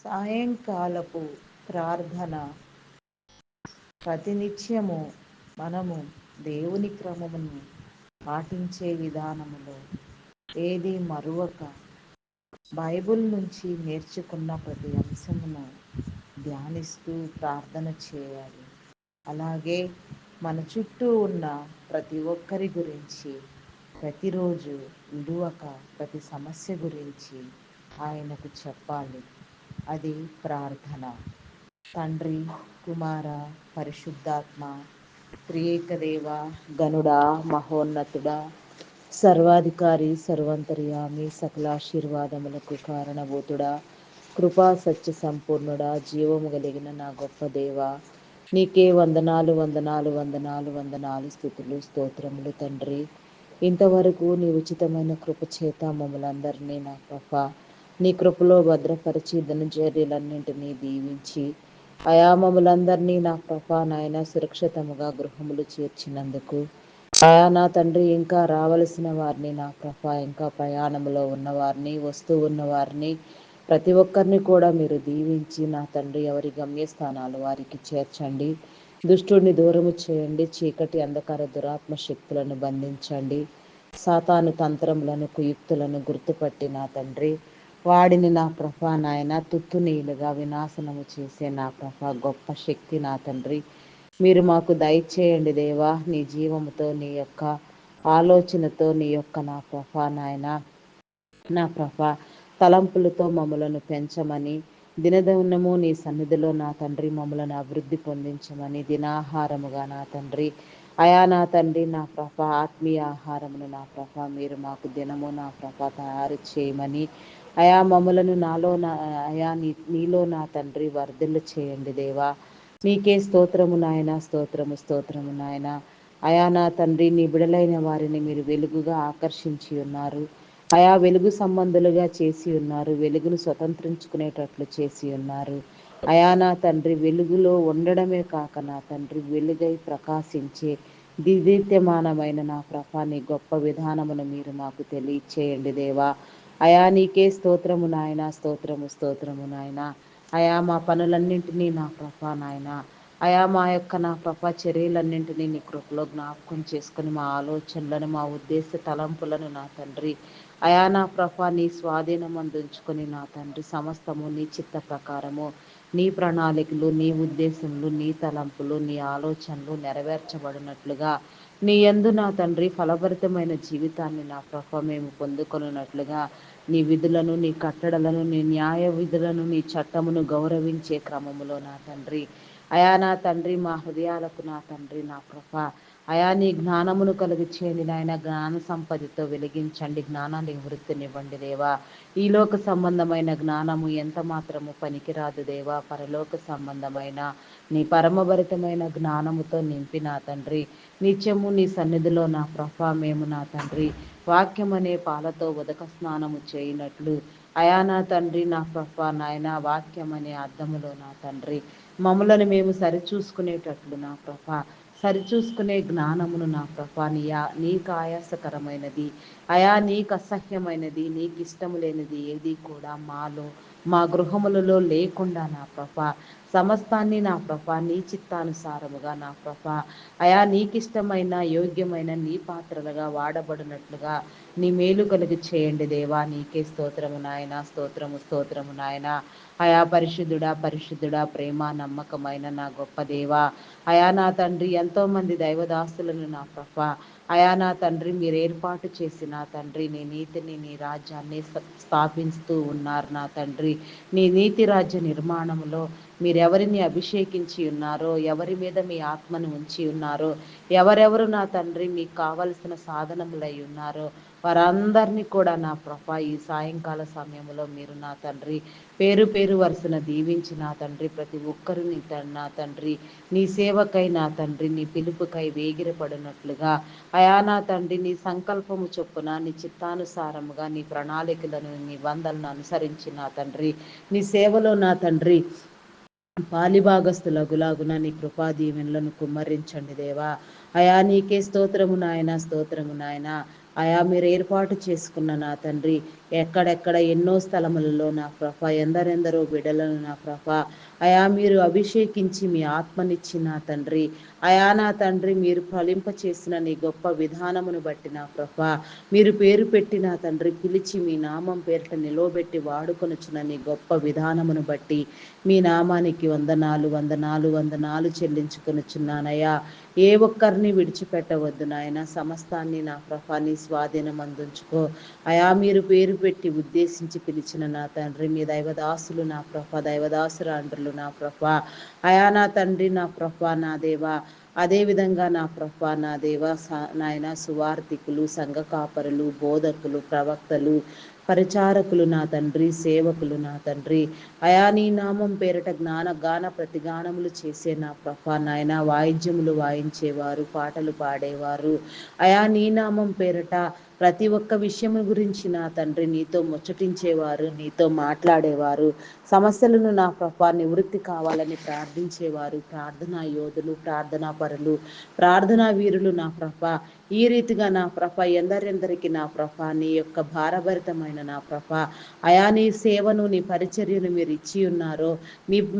సాయంకాలపు ప్రార్థన ప్రతినిత్యము మనము దేవుని క్రమమును పాటించే విధానములో ఏది మరువక బైబిల్ నుంచి నేర్చుకున్న ప్రతి అంశమును ధ్యానిస్తూ ప్రార్థన చేయాలి. అలాగే మన చుట్టూ ఉన్న ప్రతి ఒక్కరి గురించి ప్రతిరోజు విడువక ప్రతి సమస్య గురించి ఆయనకు చెప్పాలి. అది ప్రార్థన. తండ్రి, కుమార, పరిశుద్ధాత్మ, త్రియేక దేవ, గనుడా, మహోన్నతుడా, సర్వాధికారి, సర్వాంతర్యామి, సకలాశీర్వాదములకు కారణభూతుడా, కృపా సత్య సంపూర్ణుడా, జీవము కలిగిన నా గొప్ప దేవ, నీకే వందనాలు వందనాలు వందనాలు వందనాలు, స్తుతులు స్తోత్రములు తండ్రి. ఇంతవరకు నీ ఉచితమైన కృప చేత మమ్మలందరినీ నా ప్రభ నీ కృపలో భద్రపరిచి దినచర్యలన్నింటినీ దీవించి అయా మమ్మలందరినీ నా ప్రభ నాయన సురక్షితముగా గృహములు చేర్చినందుకు అయా నా తండ్రి, ఇంకా రావలసిన వారిని నా ప్రభ, ఇంకా ప్రయాణంలో ఉన్నవారిని, వస్తూ ఉన్న వారిని, ప్రతి ఒక్కరిని కూడా మీరు దీవించి నా తండ్రి ఎవరి గమ్యస్థానాలు వారికి చేర్చండి. దుష్టుడిని దూరము చేయండి. చీకటి అంధకార దురాత్మ శక్తులను బంధించండి. సాతాను తంత్రములను కుయుక్తులను గుర్తుపట్టి నా తండ్రి వాడిని నా ప్రభ నాయన తుత్తునీలుగా వినాశనము చేసే నా ప్రభ గొప్ప శక్తి నా తండ్రి మీరు మాకు దయచేయండి దేవా. నీ జీవముతో, నీ యొక్క ఆలోచనతో, నీ యొక్క నా ప్రభ నాయన నా ప్రభ తలంపులతో మమ్మలను పెంచమని, దినదినము నీ సన్నిధిలో నా తండ్రి మమ్మలను అభివృద్ధి పొందించమని, దినాహారముగా నా తండ్రి అయా నా తండ్రి నా ప్రభ ఆత్మీయ ఆహారమును నా ప్రభ మీరు మాకు దినము నా ప్రభ తయారు చేయమని, అయా మమ్మలను నాలో నా అయా నీలో నా తండ్రి వర్ధిల్లు చేయండి దేవా. నీకే స్తోత్రము నాయన, స్తోత్రము స్తోత్రము నాయన. అయా నా తండ్రి నీ బిడలైన వారిని మీరు వెలుగుగా ఆకర్షించి ఉన్నారు. అయా వెలుగు సంబంధులుగా చేసి ఉన్నారు. వెలుగును స్వతంత్రించుకునేటట్లు చేసి ఉన్నారు. అయా నా తండ్రి వెలుగులో ఉండడమే కాక నా తండ్రి వెలుగై ప్రకాశించే దిదీప్యమానమైన నా ప్రభా నీ గొప్ప విధానమును మీరు మాకు తెలియచేయండి దేవా. అయా నీకే స్తోత్రము నాయన, స్తోత్రము స్తోత్రము నాయన. అయా మా పనులన్నింటినీ నా ప్రభా నాయన అయా మా యొక్క నా ప్రభా చర్యలన్నింటినీ నీ కృపలో జ్ఞాపకం చేసుకుని మా ఆలోచనలను, మా ఉద్దేశ తలంపులను నా తండ్రి అయా నా ప్రభా నీ స్వాధీనం అందించుకొని నా తండ్రి సమస్తము నీ చిత్త ప్రకారము, నీ ప్రణాళికలు, నీ ఉద్దేశములు, నీ తలంపులు, నీ ఆలోచనలు నెరవేర్చబడినట్లుగా నీ యందు నా తండ్రి ఫలభరితమైన జీవితాన్ని నా ప్రభ మేము పొందుకొనున్నట్లుగా నీ విధులను, నీ కట్టడలను, నీ న్యాయ విధులను, నీ చట్టమును గౌరవించే క్రమములో నా తండ్రి అయా నా తండ్రి మా హృదయాలకు నా తండ్రి నా ప్రభ అయా నీ జ్ఞానమును కలుగు చేయండి నాయన. జ్ఞాన సంపదతో వెలిగించండి, జ్ఞానాన్ని వృత్తినివ్వండి దేవా. ఈ లోక సంబంధమైన జ్ఞానము ఎంత మాత్రము పనికిరాదు దేవా. పరలోక సంబంధమైన నీ పరమభరితమైన జ్ఞానముతో నింపి నా తండ్రి నిత్యము నీ సన్నిధిలో నా ప్రభ మేము నా తండ్రి వాక్యమనే పాలతో ఉదక స్నానము చేయనట్లు అయా నా తండ్రి నా ప్రభ నాయన వాక్యమనే అద్దములో నా తండ్రి మమ్మలను మేము సరిచూసుకునేటట్లు నా ప్రభ సరిచూసుకునే జ్ఞానమును నా ప్రభ నీకు ఆయాసకరమైనది అయా నీకు అసహ్యమైనది, నీకు ఇష్టము లేనిది ఏది కూడా మాలో మా గృహములలో లేకుండా నా ప్రభ సమస్తాన్ని నా ప్రభ నీ చిత్తానుసారముగా నా ప్రభ అయా నీకిష్టమైన యోగ్యమైన నీ పాత్రలుగా వాడబడినట్లుగా నీ మేలు కలిగి చేయండి దేవా. నీకే స్తోత్రము నాయన, స్తోత్రము స్తోత్రము నాయన. అయా పరిశుద్ధుడా పరిశుద్ధుడా, ప్రేమ నమ్మకమైన నా గొప్ప దేవా. అయా నా తండ్రి ఎంతోమంది దైవదాసులను నా ప్రభ అయా నా తండ్రి మీరు ఏర్పాటు చేసి నా తండ్రి నీ నీతిని, నీ రాజ్యాన్ని స్థాపిస్తూ ఉన్నారు నా తండ్రి. నీ నీతి రాజ్య నిర్మాణంలో మీరెవరిని అభిషేకించి ఉన్నారో, ఎవరి మీద మీ ఆత్మను ఉంచి ఉన్నారో, ఎవరెవరు నా తండ్రి మీకు కావలసిన సాధనములై ఉన్నారో వారందరినీ కూడా నా ప్రభ ఈ సాయంకాల సమయంలో మీరు నా తండ్రి పేరు పేరు వరుసన దీవించి నా తండ్రి ప్రతి ఒక్కరిని నా తండ్రి నీ సేవకై నా తండ్రి నీ పిలుపుకై వేగిరపడినట్లుగా అయా నా తండ్రి నీ సంకల్పము చొప్పున నీ చిత్తానుసారముగా నీ ప్రణాళికలను నిబంధనలను అనుసరించి నా తండ్రి నీ సేవలో నా తండ్రి పాలిభాగస్థులగులాగున నీ కృపా దీవెనలను కుమ్మరించండి దేవా. అయా నీకే స్తోత్రము నాయన, స్తోత్రము నాయన. అయా మీరు ఏర్పాటు చేసుకున్న నా తండ్రి ఎక్కడెక్కడ ఎన్నో స్థలములలో నా ప్రభ ఎందరెందరో బిడలను నా ప్రభ అయా మీరు అభిషేకించి మీ ఆత్మనిచ్చి నా తండ్రి అయా నా తండ్రి మీరు ఫలింప చేసిన నీ గొప్ప విధానమును బట్టి నా ప్రభ మీరు పేరు పెట్టి నా తండ్రి పిలిచి మీ నామం పేరిట నిలవబెట్టి వాడుకొనుచున్న నీ గొప్ప విధానమును బట్టి మీ నామానికి వందనాలు వందనాలు వందనాలు చెల్లించుకొనుచున్నానయ్యా. ఏ ఒక్కరిని విడిచిపెట్టవద్దు నాయన, సమస్తాన్ని నా ప్రభ నీ స్వాధీనం అందించుకో అయా. మీరు పేరు పెట్టి ఉద్దేశించి పిలిచిన నా తండ్రి మీ దైవదాసులు నా ప్రభ దైవదాసురాండ్రులు నా ప్రభ అయా నా తండ్రి నా ప్రభ నా దేవా. అదేవిధంగా నా ప్రభ నా దేవ నాయన సువార్థికులు, సంఘ కాపరులు, బోధకులు, ప్రవక్తలు, పరిచారకులు నా తండ్రి, సేవకులు నా తండ్రి అయా నీ నామం పేరిట గాన ప్రతిగానములు చేసే నా ప్రభ నాయన వాయిద్యములు వాయించేవారు, పాటలు పాడేవారు అయా నీ నామం పేరిట ప్రతి ఒక్క విషయం గురించి నా తండ్రి నీతో ముచ్చటించేవారు, నీతో మాట్లాడేవారు, సమస్యలను నా ప్రభ నివృత్తి కావాలని ప్రార్థించేవారు, ప్రార్థనా యోధులు, ప్రార్థనా పరులు, ప్రార్థనా వీరులు నా ప్రభ ఈ రీతిగా నా ప్రభ ఎందరెందరికి నా ప్రభ నీ యొక్క భారభరితమైన నా ప్రభ అయా నీ సేవను నీ పరిచర్యను మీరు ఇచ్చి ఉన్నారో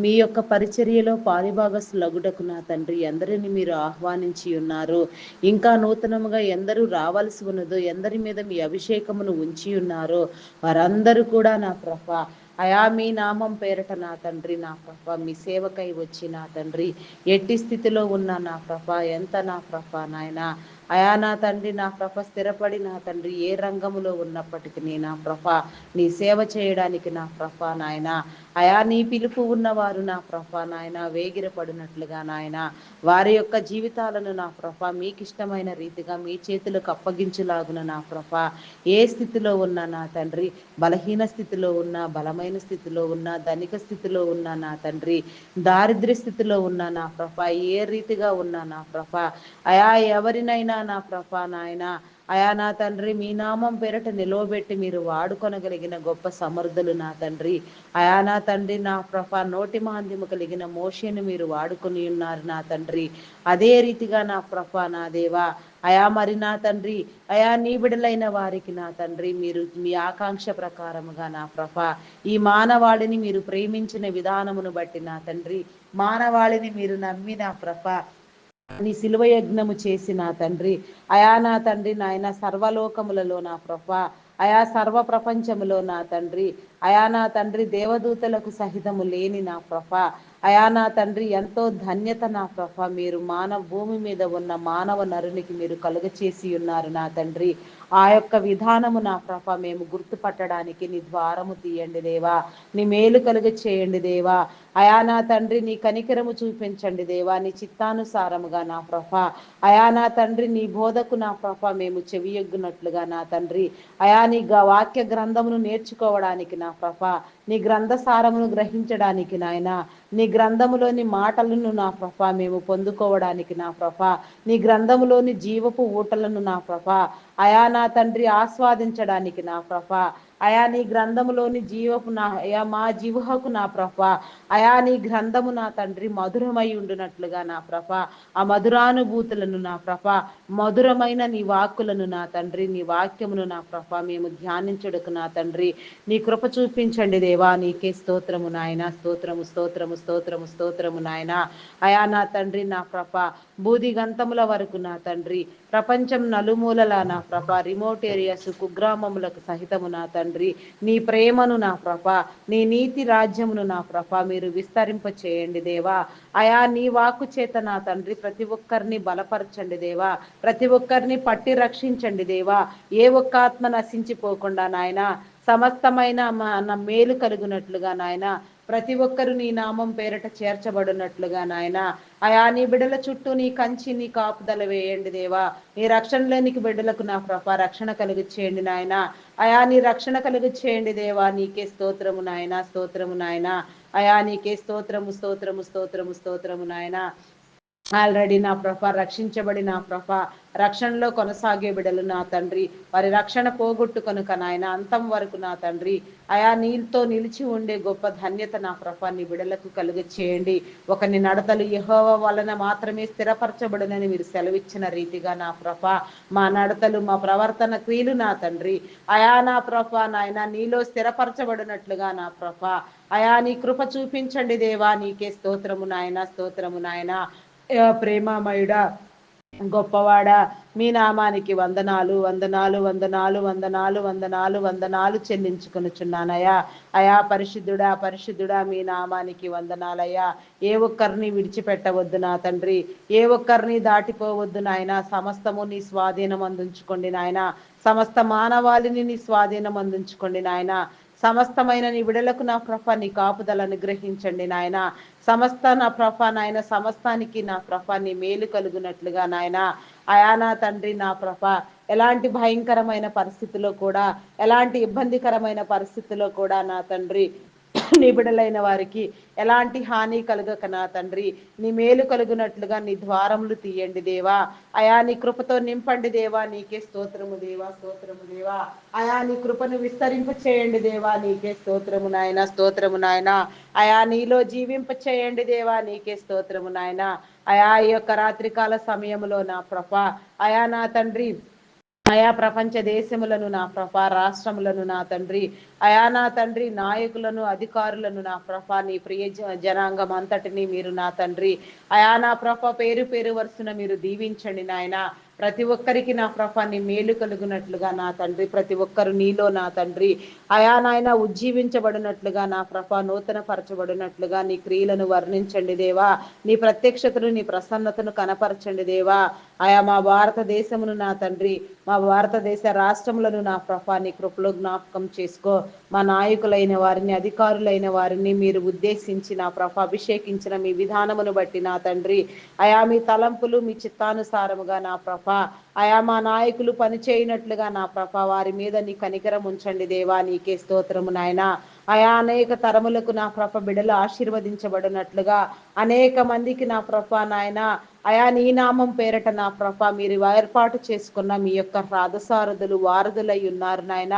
మీ యొక్క పరిచర్యలో పాలిభాగస్తులగుటకు నా తండ్రి ఎందరిని మీరు ఆహ్వానించి ఉన్నారు, ఇంకా నూతనముగా ఎందరూ రావాల్సి ఉన్నదో, ఎందరి మీద మీ అభిషేకమును ఉంచి ఉన్నారో వారందరూ కూడా నా ప్రభ అయా మీ నామం పేరట నా తండ్రి నా ప్రభ మీ సేవకై వచ్చి నా తండ్రి ఎట్టి స్థితిలో ఉన్న నా ప్రభ ఎంత నా ప్రభ నాయన అయా నా తండ్రి నా ప్రభ స్థిరపడి నా తండ్రి ఏ రంగములో ఉన్నప్పటికీ నా ప్రభ నీ సేవ చేయడానికి నా ప్రభ నాయన అయా నీ పిలుపు ఉన్నవారు నా ప్రభ నాయన వేగిరపడినట్లుగా నాయన వారి యొక్క జీవితాలను నా ప్రభ మీకు ఇష్టమైన రీతిగా మీ చేతులకు అప్పగించులాగున నా ప్రభ ఏ స్థితిలో ఉన్నా నా తండ్రి, బలహీన స్థితిలో ఉన్నా, బలమైన స్థితిలో ఉన్నా, ధనిక స్థితిలో ఉన్నా నా తండ్రి, దారిద్ర్య స్థితిలో ఉన్నా నా ప్రభ ఏ రీతిగా ఉన్నా నా ప్రభ అయా ఎవరినైనా నా ప్రభ నాయన అయా నా తండ్రి మీ నామం పేరట నిలవబెట్టి మీరు వాడుకొనగలిగిన గొప్ప సమర్థులు నా తండ్రి అయా నా తండ్రి నా ప్రభ నోటి మాంద్యము కలిగిన మోషేను మీరు వాడుకొని ఉన్నారు నా తండ్రి. అదే రీతిగా నా ప్రభ నా దేవా అయా మరి నా తండ్రి అయా నీ బిడలైన వారికి నా తండ్రి మీరు మీ ఆకాంక్ష ప్రకారముగా నా ప్రభ ఈ మానవాళిని మీరు ప్రేమించిన విధానమును బట్టి నా తండ్రి మానవాళిని మీరు నమ్మి నా ప్రభ నీ శిలువ యజ్ఞము చేసి నా తండ్రి అయా నా తండ్రి నాయన సర్వలోకములలో నా ప్రభ అయా సర్వ ప్రపంచములో నా తండ్రి అయా నా తండ్రి దేవదూతలకు సహితము లేని నా ప్రభ అయా నా తండ్రి ఎంతో ధన్యత నా ప్రభ మీరు భూమి మీద ఉన్న మానవ నరునికి మీరు కలుగచేసి ఉన్నారు నా తండ్రి. ఆ యొక్క విధానము నా ప్రభ మేము గుర్తుపట్టడానికి నీ ద్వారము తీయండి దేవా, నీ మేలు కలుగ చేయండి దేవా అయా నా తండ్రి నీ కనికరము చూపించండి దేవా, నీ చిత్తానుసారముగా నా ప్రభ అయా నా తండ్రి నీ బోధకు నా ప్రభ మేము చెవియొగ్గునట్లుగా నా తండ్రి అయా నీ వాక్య గ్రంథమును నేర్చుకోవడానికి నా ప్రభ నీ గ్రంథసారమును గ్రహించడానికి నాయన నీ గ్రంథములోని మాటలను నా ప్రభ మేము పొందుకోవడానికి నా ప్రభ నీ గ్రంథములోని జీవపు ఊటలను నా ప్రభ అయా నా తండ్రి ఆస్వాదించడానికి నా ప్రభ అయా నీ గ్రంథములోని జీవపు నా అయా మా జీవహకు నా ప్రభ అయా నీ గ్రంథము నా తండ్రి మధురమై ఉండునట్లుగా నా ప్రభ ఆ మధురానుభూతులను నా ప్రభ మధురమైన నీ వాక్కులను నా తండ్రి నీ వాక్యమును నా ప్రభ మేము ధ్యానించుటకు నా తండ్రి నీ కృప చూపించండి దేవా. నీకే స్తోత్రము నాయన, స్తోత్రము స్తోత్రము స్తోత్రము స్తోత్రము నాయన అయా నా తండ్రి నా ప్రభ బూది గంతముల వరకు నా తండ్రి ప్రపంచం నలుమూలల నా ప్రభ రిమోట్ ఏరియాస్ కుగ్రామములకు సహితము నా తండ్రి నీ ప్రేమను నా ప్రభ నీ నీతి రాజ్యమును నా ప్రభ మీరు విస్తరింప చేయండి దేవా. అయా నీ వాక్కు చేత నా తండ్రి ప్రతి ఒక్కరిని బలపరచండి దేవా, ప్రతి ఒక్కరిని పట్టి రక్షించండి దేవా. ఏ ఒక్క ఆత్మ నశించిపోకుండా నాయన సమస్తమైన మేలు కలుగునట్లుగా నాయన ప్రతి ఒక్కరు నీ నామం పేరట చేర్చబడినట్లుగా నాయన అయా నీ బిడ్డల చుట్టూ నీ కంచి నీ కాపుదల వేయండి దేవా. నీ రక్షణ లేనికి బిడ్డలకు నా ప్రభ రక్షణ కలుగు చేయండి నాయన అయా నీ రక్షణ కలుగు చేయండి దేవా. నీకే స్తోత్రము నాయన, స్తోత్రము నాయన అయా నీకే స్తోత్రము స్తోత్రము స్తోత్రము స్తోత్రము నాయన ఆల్రెడీ నా ప్రభ రక్షించబడి నా ప్రభ రక్షణలో కొనసాగే బిడలు నా తండ్రి, వారి రక్షణ పోగొట్టుకొనుక నాయన అంతం వరకు నా తండ్రి అయా నీతో నిలిచి ఉండే గొప్ప ధన్యత నా ప్రభ నీ బిడలకు కలుగ చేయండి. ఒకని నడతలు యెహోవా వలన మాత్రమే స్థిరపరచబడునని మీరు సెలవిచ్చిన రీతిగా నా ప్రభ మా నడతలు మా ప్రవర్తన క్రియలు నా తండ్రి అయా నా ప్రభ నాయన నీలో స్థిరపరచబడినట్లుగా నా ప్రభ అయా నీ కృప చూపించండి దేవా, నీకే స్తోత్రము నాయన, స్తోత్రము నాయన. ప్రేమమయుడా గొప్పవాడా మీ నామానికి వందనాలు వందనాలు వందనాలు వందనాలు వందనాలు వందనాలు చెల్లించుకొనుచున్నానయ్యా. అయా పరిశుద్ధుడా పరిశుద్ధుడా మీ నామానికి వందనాలయ్యా. ఏ ఒక్కరిని విడిచిపెట్టవద్దు నా తండ్రి, ఏ ఒక్కరిని దాటిపోవద్దు నాయన. సమస్తము నీ స్వాధీనం అందించుకోండి నాయన, సమస్త మానవాళిని నీ స్వాధీనం అందించుకోండి నాయన. సమస్తమైన నీ విడలకు నా ప్రభ నీ కాపుదల అనుగ్రహించండి నాయన. సమస్త నా ప్రభ నాయన సమస్తానికి నా ప్రభ నీ మేలు కలుగునట్లుగా నాయన అయా నా తండ్రి నా ప్రభ ఎలాంటి భయంకరమైన పరిస్థితిలో కూడా, ఎలాంటి ఇబ్బందికరమైన పరిస్థితిలో కూడా నా తండ్రి నీ బిడలైన వారికి ఎలాంటి హాని కలుగక నా తండ్రి నీ మేలు కలుగునట్లుగా నీ ద్వారములు తీయండి దేవా. అయా నీ కృపతో నింపండి దేవా, నీకే స్తోత్రము దేవా, స్తోత్రము దేవా. అయా నీ కృపను విస్తరింప చేయండి దేవా, నీకే స్తోత్రము నాయన, స్తోత్రము నాయన. అయా నీలో జీవింప చేయండి దేవా, నీకే స్తోత్రము నాయన. అయా ఈ యొక్క రాత్రికాల సమయంలో నా ప్రభ అయా నా తండ్రి అయా ప్రపంచ దేశములను నా ప్రభ రాష్ట్రములను నా తండ్రి అయా నా తండ్రి నాయకులను అధికారులను నా ప్రభ నీ ప్రియ జనాంగం అంతటిని మీరు నా తండ్రి అయా నా ప్రభ పేరు పేరు వరుసన మీరు దీవించండి నాయన. ప్రతి ఒక్కరికి నా ప్రభ నీ మేలు కలుగునట్లుగా నా తండ్రి, ప్రతి ఒక్కరు నీలో నా తండ్రి అయా నాయన ఉజ్జీవించబడినట్లుగా నా ప్రభ నూతన పరచబడినట్లుగా నీ క్రియలను వర్ణించండి దేవా. నీ ప్రత్యక్షతను నీ ప్రసన్నతను కనపరచండి దేవా. ఆయా మా భారతదేశమును నా తండ్రి మా భారతదేశ రాష్ట్రములను నా ప్రభ నీ కృపలో జ్ఞాపకం చేసుకో. మా నాయకులైన వారిని అధికారులైన వారిని మీరు ఉద్దేశించి నా ప్రభ అభిషేకించిన మీ విధానమును బట్టి నా తండ్రి అయా మీ తలంపులు మీ చిత్తానుసారముగా నా ప్రభ అయా మా నాయకులు పనిచేయనట్లుగా నా ప్రభ వారి మీద నీ కనికరం ఉంచండి దేవా, నీకే స్తోత్రము నాయన. అయా అనేక తరములకు నా ప్రభ బిడలు ఆశీర్వదించబడినట్లుగా అనేక మందికి నా ప్రభ నాయన అయా నీ నామం పేరట నా ప్రభ మీరు ఏర్పాటు చేసుకున్న మీ యొక్క రథసారథులు వారధులై ఉన్నారు నాయన.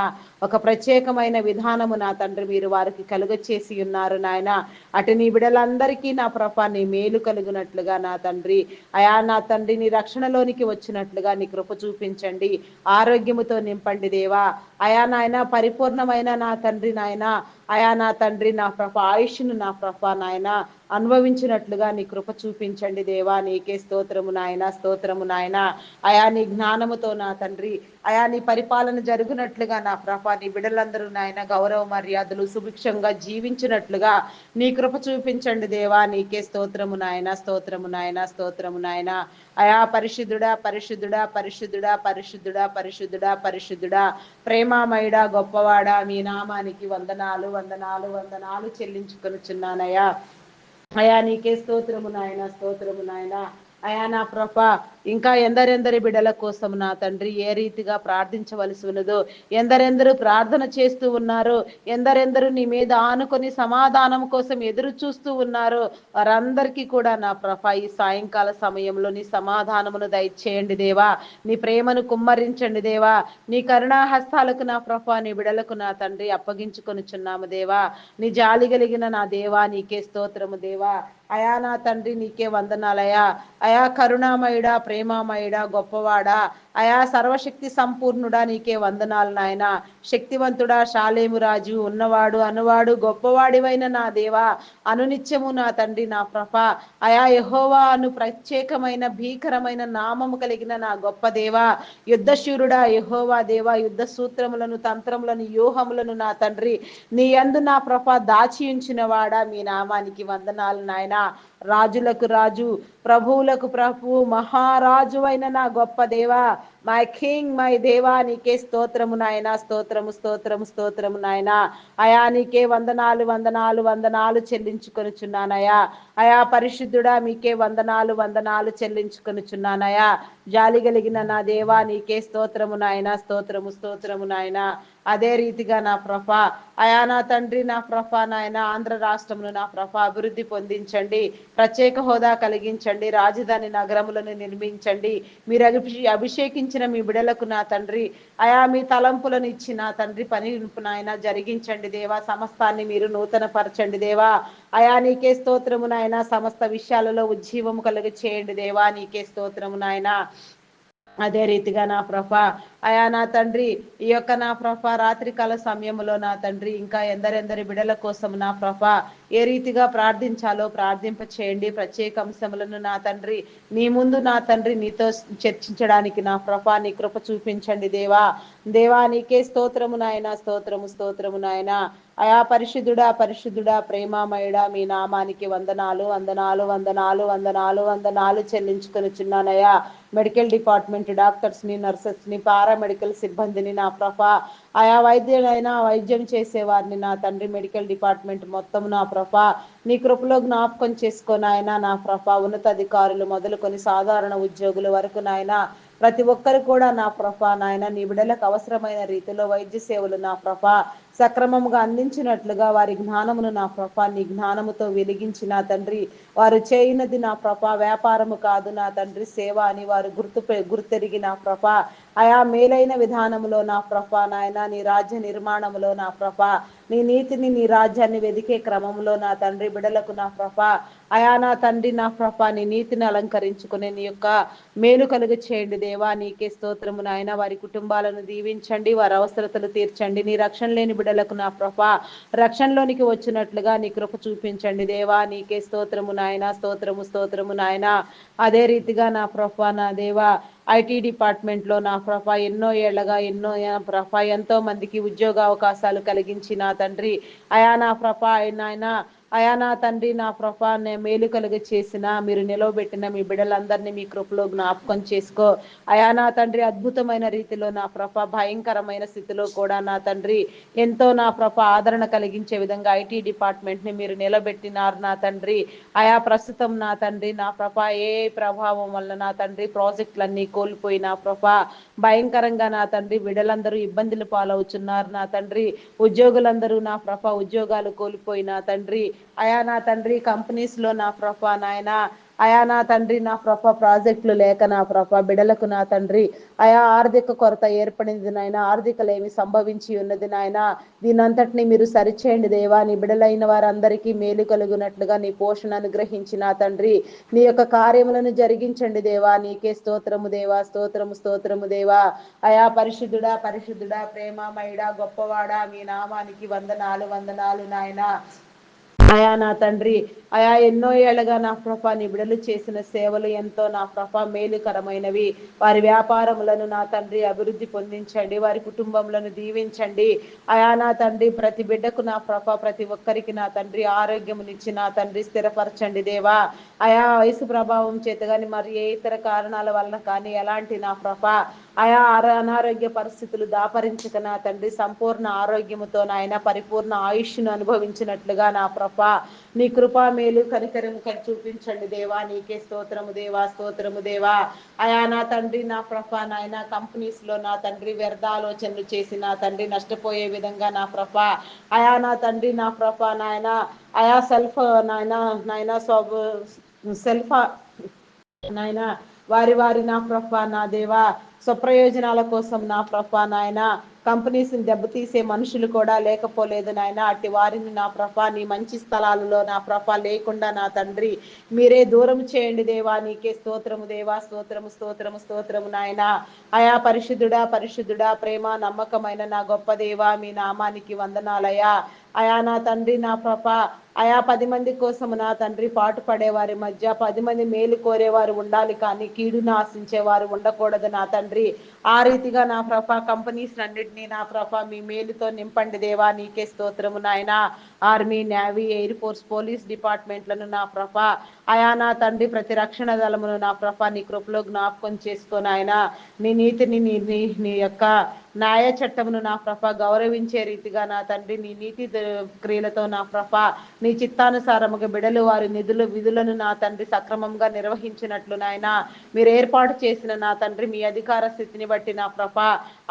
ఒక ప్రత్యేకమైన విధానము నా తండ్రి మీరు వారికి కలుగ చేసి ఉన్నారు నాయన. అటు నీ బిడలందరికీ నా ప్రభ నీ మేలు కలుగునట్లుగా నా తండ్రి అయా నా తండ్రి నీ రక్షణలోనికి వచ్చినట్లుగా నీ కృప చూపించండి. ఆరోగ్యముతో నింపండి దేవా. అయా నాయన పరిపూర్ణమైన నా తండ్రి నాయన అయా నా తండ్రి నా ప్రభ ఆయుష్ను నా ప్రభ నాయన అనుభవించినట్లుగా నీ కృప చూపించండి దేవా, నీకే స్తోత్రము నాయన, స్తోత్రము నాయన. అయా నీ జ్ఞానముతో నా తండ్రి అయా నీ పరిపాలన జరుగునట్లుగా నా ప్రభ నీ బిడలందరూ నాయన గౌరవ మర్యాదలు సుభిక్షంగా జీవించినట్లుగా నీ కృప చూపించండి దేవా, నీకే స్తోత్రము నాయన, స్తోత్రము నాయన, స్తోత్రము నాయన. అయా పరిశుద్ధుడా పరిశుద్ధుడా పరిశుద్ధుడా పరిశుద్ధుడా పరిశుద్ధుడా పరిశుద్ధుడా ప్రేమామయుడా గొప్పవాడా మీ నామానికి వందనాలు వందనాలు వందనాలు చెల్లించుకొనుచున్నానయ్యా. అయా నీకే స్తోత్రము నాయన, స్తోత్రము నాయన. అయా నా ప్రభ ఇంకా ఎందరెందరి బిడల కోసం నా తండ్రి ఏ రీతిగా ప్రార్థించవలసి ఉన్నదో, ఎందరెందరూ ప్రార్థన చేస్తూ ఉన్నారు, ఎందరెందరూ నీ మీద ఆనుకొని సమాధానం కోసం ఎదురు చూస్తూ ఉన్నారు, వారందరికీ కూడా నా ప్రభ ఈ సాయంకాల సమయంలో నీ సమాధానమును దయచేయండి దేవా. నీ ప్రేమను కుమ్మరించండి దేవా. నీ కరుణా హస్తాలకు నా ప్రభ నీ బిడలకు నా తండ్రి అప్పగించుకొనుచున్నాము దేవా. నీ జాలి కలిగిన నా దేవా నీకే స్తోత్రము దేవా. అయా నా తండ్రి నీకే వందనాలయా. అయా కరుణామయుడా ప్రేమామయుడా గొప్పవాడా అయా సర్వశక్తి సంపూర్ణుడా నీకే వందనాలు నాయన. శక్తివంతుడా శాలేము రాజు ఉన్నవాడు అనువాడు గొప్పవాడివైన నా దేవా అనునిత్యము నా తండ్రి నా ప్రభ అయా యెహోవా అను ప్రత్యేకమైన భీకరమైన నామము కలిగిన నా గొప్ప దేవా యుద్ధశూరుడా యెహోవా దేవా యుద్ధ సూత్రములను తంత్రములను వ్యూహములను నా తండ్రి నీ యందు నా ప్రభ దాచి ఉంచిన వాడా మీ నామానికి వందనాలు నాయన. రాజులకు రాజు ప్రభువులకు ప్రభు మహారాజు అయిన నా గొప్ప దేవా మై కింగ్, మై దేవా నీకే స్తోత్రము నాయన, స్తోత్రము స్తోత్రము స్తోత్రము నాయన. అయా నీకే వందనాలు వందనాలు వందనాలు చెల్లించుకొనుచున్నానయా. అయా పరిశుద్ధుడా మీకే వందనాలు వందనాలు చెల్లించుకొనుచున్నానయా. జాలి కలిగిన నా దేవా నీకే స్తోత్రము నాయన, స్తోత్రము స్తోత్రము నాయన. అదే రీతిగా నా ప్రభా, అయా నా తండ్రి, నా ప్రభా నాయన, ఆంధ్ర రాష్ట్రమును నా ప్రభా అభివృద్ధి పొందించండి, ప్రత్యేక హోదా కలిగించండి, రాజధాని నగరములను నిర్మించండి. మీరు అభిషేకించిన మీ బిడలకు నా తండ్రి, అయా మీ తలంపులను ఇచ్చి నా తండ్రి పని నాయన జరిగించండి దేవా. సమస్తాన్ని మీరు నూతన పరచండి దేవా. అయా నీకే స్తోత్రము నాయన. సమస్త విషయాలలో ఉజ్జీవము కలుగ చేయండి దేవా. నీకే స్తోత్రము నాయన. అదే రీతిగా నా ప్రభా, అయా నా తండ్రి, ఈ యొక్క నా ప్రభా రాత్రికాల సమయంలో నా తండ్రి ఇంకా ఎందరెందరి బిడల కోసం నా ప్రభా ఏ రీతిగా ప్రార్థించాలో ప్రార్థింప చేయండి. ప్రత్యేక అంశములను నా తండ్రి నీ ముందు నా తండ్రి నీతో చర్చించడానికి నా ప్రభా నీ కృప చూపించండి దేవా. దేవా నీకే స్తోత్రము నాయన, స్తోత్రము స్తోత్రము నాయన. అయా పరిశుద్ధుడా పరిశుద్ధుడా ప్రేమామయుడా మీ నామానికి వందనాలు వందనాలు వందనాలు వందనాలు వందనాలు చెల్లించుకొనుచున్నానయ్యా. మెడికల్ డిపార్ట్మెంట్ డాక్టర్స్ని, నర్సెస్ని, పారామెడికల్ సిబ్బందిని నా ప్రభా, ఆయా వైద్యులైనా వైద్యం చేసేవారిని నా తండ్రి మెడికల్ డిపార్ట్మెంట్ మొత్తం నా ప్రభా నీ కృపలో జ్ఞాపకం చేసుకొని ఆయన నా ప్రభా ఉన్నతాధికారులు మొదలుకొని సాధారణ ఉద్యోగుల వరకు నాయన ప్రతి ఒక్కరు కూడా నా ప్రభా నాయన నీ బిడ్డలకు అవసరమైన రీతిలో వైద్య సేవలు నా ప్రభా సక్రమముగా అందించినట్లుగా వారి జ్ఞానమును నా ప్రభా నీ జ్ఞానముతో వెలిగించి నా తండ్రి వారు చేయనది నా ప్రభా వ్యాపారము కాదు నా తండ్రి సేవ అని వారు గుర్తెరిగి నా ప్రభా ఆయా మేలైన విధానములో నా ప్రభా నాయన నీ రాజ్య నిర్మాణములో నా ప్రభా నీ నీతిని నీ రాజ్యాన్ని వెదికే క్రమంలో నా తండ్రి బిడలకు నా ప్రభా అయా నా తండ్రి నా ప్రభా నీ నీతిని అలంకరించుకునే నీ యొక్క మేలు కలుగు చేయండి దేవా. నీకే స్తోత్రము నాయన. వారి కుటుంబాలను దీవించండి, వారి అవసరతలు తీర్చండి. నీ రక్షణ లేని బిడలకు నా ప్రభా రక్షణలోనికి వచ్చినట్లుగా నీ కృప చూపించండి దేవా. నీకే స్తోత్రము నాయన, స్తోత్రము స్తోత్రము నాయన. అదే రీతిగా నా ప్రభా నా దేవా ఐటీ డిపార్ట్మెంట్లో నా ప్రభా ఎన్నో ఏళ్లగా ప్రభా ఎంతో మందికి ఉద్యోగ అవకాశాలు కలిగించి నా తండ్రి అయా నా ప్రభా నాయన అయా నా తండ్రి నా ప్రభా మేలు కలుగ చేసిన మీరు నిలవబెట్టిన మీ బిడ్డలందరినీ మీ కృపలో జ్ఞాపకం చేసుకో. అయా నా తండ్రి అద్భుతమైన రీతిలో నా ప్రభా భయంకరమైన స్థితిలో కూడా నా తండ్రి ఎంతో నా ప్రభా ఆదరణ కలిగించే విధంగా ఐటీ డిపార్ట్మెంట్ని మీరు నిలబెట్టినారు నా తండ్రి. అయా ప్రస్తుతం నా తండ్రి నా ప్రభా ఏ ప్రభావం వల్ల నా తండ్రి ప్రాజెక్టులన్నీ కోల్పోయిన ప్రభా భయంకరంగా నా తండ్రి బిడ్డలందరూ ఇబ్బందులు పాలవుతున్నారు నా తండ్రి. ఉద్యోగులందరూ నా ప్రభా ఉద్యోగాలు కోల్పోయిన తండ్రి అయా నా తండ్రి కంపెనీస్లో నా ప్రభా నాయన అయా నా తండ్రి నా ప్రభా ప్రాజెక్టులు లేక నా ప్రభా బిడలకు నా తండ్రి అయా ఆర్థిక కొరత ఏర్పడింది నాయన. ఆర్థికలేమి సంభవించి ఉన్నది నాయన. దీనంతటిని మీరు సరిచేయండి దేవా. నీ బిడలైన వారందరికీ మేలు కలుగునట్లుగా నీ పోషణ అనుగ్రహించి నా తండ్రి నీ యొక్క కార్యములను జరిగించండి దేవా. నీకే స్తోత్రము దేవా, స్తోత్రము స్తోత్రము దేవా. అయా పరిశుద్ధుడా పరిశుద్ధుడా ప్రేమమయుడా గొప్పవాడా మీ నామానికి వందనాలు వందనాలు నాయన. అయా నా తండ్రి అయా ఎన్నో ఏళ్ళగా నా ప్రభా నీ బిడలు చేసిన సేవలు ఎంతో నా ప్రభా మేలుకరమైనవి. వారి వ్యాపారములను నా తండ్రి అభివృద్ధి పొందించండి, వారి కుటుంబములను దీవించండి. అయా నా తండ్రి ప్రతి బిడ్డకు నా ప్రభా ప్రతి ఒక్కరికి నా తండ్రి ఆరోగ్యమునిచ్చి నా తండ్రి స్థిరపరచండి దేవా. అయా వయసు ప్రభావం చేత కానీ మరి ఏ ఇతర కారణాల వలన కానీ ఎలాంటి నా ప్రభా అయా అనారోగ్య పరిస్థితులు దాపరించక నా తండ్రి సంపూర్ణ ఆరోగ్యముతో నాయన పరిపూర్ణ ఆయుష్ను అనుభవించినట్లుగా నా ప్రభా నీ కృపా మేలు కనికరము చూపించండి దేవా. నీకే స్తోత్రము దేవా, స్తోత్రము దేవా. అయా నా తండ్రి నా ప్రభా నాయన కంపెనీస్లో నా తండ్రి వ్యర్థ ఆలోచనలు చేసి నా తండ్రి నష్టపోయే విధంగా నా ప్రభా అయా నా తండ్రి నా ప్రభా నాయన అయా సెల్ఫ్ నాయన నాయన సెల్ఫ్ నాయన వారి వారి నా ప్రభా నా దేవా స్వప్రయోజనాల కోసం నా ప్రభా నాయన కంపెనీస్ని దెబ్బతీసే మనుషులు కూడా లేకపోలేదు నాయన. అట్టి వారిని నా ప్రభా నీ మంచి స్థలాలలో నా ప్రభా లేకుండా నా తండ్రి మీరే దూరం చేయండి దేవా. నీకే స్తోత్రము దేవా, స్తోత్రము స్తోత్రము స్తోత్రము నాయన. అయా పరిశుద్ధుడా పరిశుద్ధుడా ప్రేమ నమ్మకమైన నా గొప్ప దేవా మీ నామానికి వందనాలయా. అయా నా తండ్రి నా ప్రభ ఆయా 10 మంది కోసము నా తండ్రి పాటు పడేవారి మధ్య 10 మంది మేలు కోరేవారు ఉండాలి, కానీ కీడును ఆశించేవారు ఉండకూడదు నా తండ్రి. ఆ రీతిగా నా ప్రభ కంపెనీస్ అన్నింటినీ నా ప్రభ మీ మేలుతో నింపండి దేవా, నీకే స్తోత్రము నాయన. Army, navy, air force, police డిపార్ట్మెంట్లను నా ప్రభ అయా నా తండ్రి ప్రతి రక్షణ దళమును నా ప్రభ నీ కృపలో జ్ఞాపకం చేసుకొని ఆయన నీ నీతిని నీ యొక్క న్యాయ చట్టమును నా ప్రభ గౌరవించే రీతిగా నా తండ్రి నీ నీతి క్రియలతో నా ప్రభ నీ చిత్తానుసారముగా బిడలు వారి నిధులు విధులను నా తండ్రి సక్రమంగా నిర్వహించినట్లు నాయన మీరు ఏర్పాటు చేసిన నా తండ్రి మీ అధికార స్థితిని బట్టి నా ప్రభ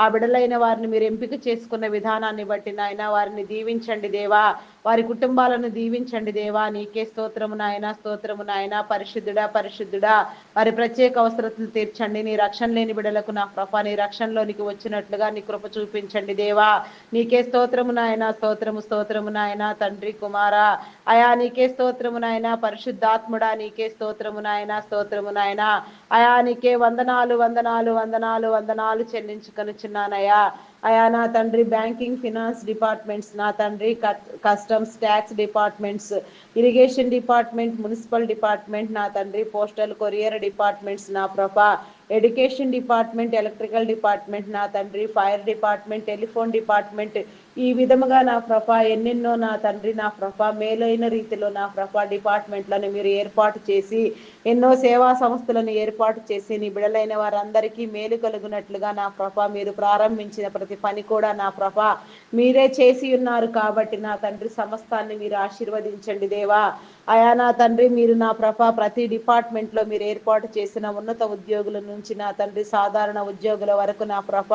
ఆ బిడలైన వారిని మీరు ఎంపిక చేసుకున్న విధానాన్ని బట్టి నాయన వారిని దీవించండి దేవా, వారి కుటుంబాలను దీవించండి దేవా, నీకే స్తోత్రము నాయన. స్తోత్రము నాయన. పరిశుద్ధుడా పరిశుద్ధుడా వారి ప్రత్యేక అవసరతలు తీర్చండి. నీ రక్షణ లేని బిడలకు నా ప్రభ నీ రక్షణలోనికి వచ్చినట్లుగా నీ కృప చూపించండి దేవా, నీకే స్తోత్రము నాయన. స్తోత్రము స్తోత్రము నాయన. తండ్రి కుమార అయా నీకే స్తోత్రము నాయన. పరిశుద్ధాత్ముడా నీకే స్తోత్రము నాయన. స్తోత్రము నాయన. అయా నీకే వందనాలు వందనాలు వందనాలు వందనాలు చెల్లించుకొనుచున్నానయ్యా. అయా నా తండ్రి బ్యాంకింగ్, ఫినాన్స్ డిపార్ట్మెంట్స్ నా తండ్రి, customs, tax departments, irrigation department, municipal department నా తండ్రి, పోస్టల్ కొరియర్ డిపార్ట్మెంట్స్ నా ప్రభ, ఎడ్యుకేషన్ డిపార్ట్మెంట్, ఎలక్ట్రికల్ డిపార్ట్మెంట్ నా తండ్రి, ఫైర్ డిపార్ట్మెంట్, టెలిఫోన్ డిపార్ట్మెంట్, ఈ విధముగా నా ప్రభ ఎన్నెన్నో నా తండ్రి నా ప్రభ మేలైన రీతిలో నా ప్రభ డిపార్ట్మెంట్లను మీరు ఏర్పాటు చేసి ఎన్నో సేవా సంస్థలను ఏర్పాటు చేసి నీ బిడలైన వారందరికీ మేలు కలుగునట్లుగా నా ప్రభ మీరు ప్రారంభించిన ప్రతి పని కూడా నా ప్రభ మీరే చేసి ఉన్నారు కాబట్టి నా తండ్రి సమస్తాన్ని మీరు ఆశీర్వదించండి దేవా. అయా నా తండ్రి మీరు నా ప్రభ ప్రతి డిపార్ట్మెంట్లో మీరు ఏర్పాటు చేసిన ఉన్నత ఉద్యోగుల నుంచి నా తండ్రి సాధారణ ఉద్యోగుల వరకు నా ప్రభ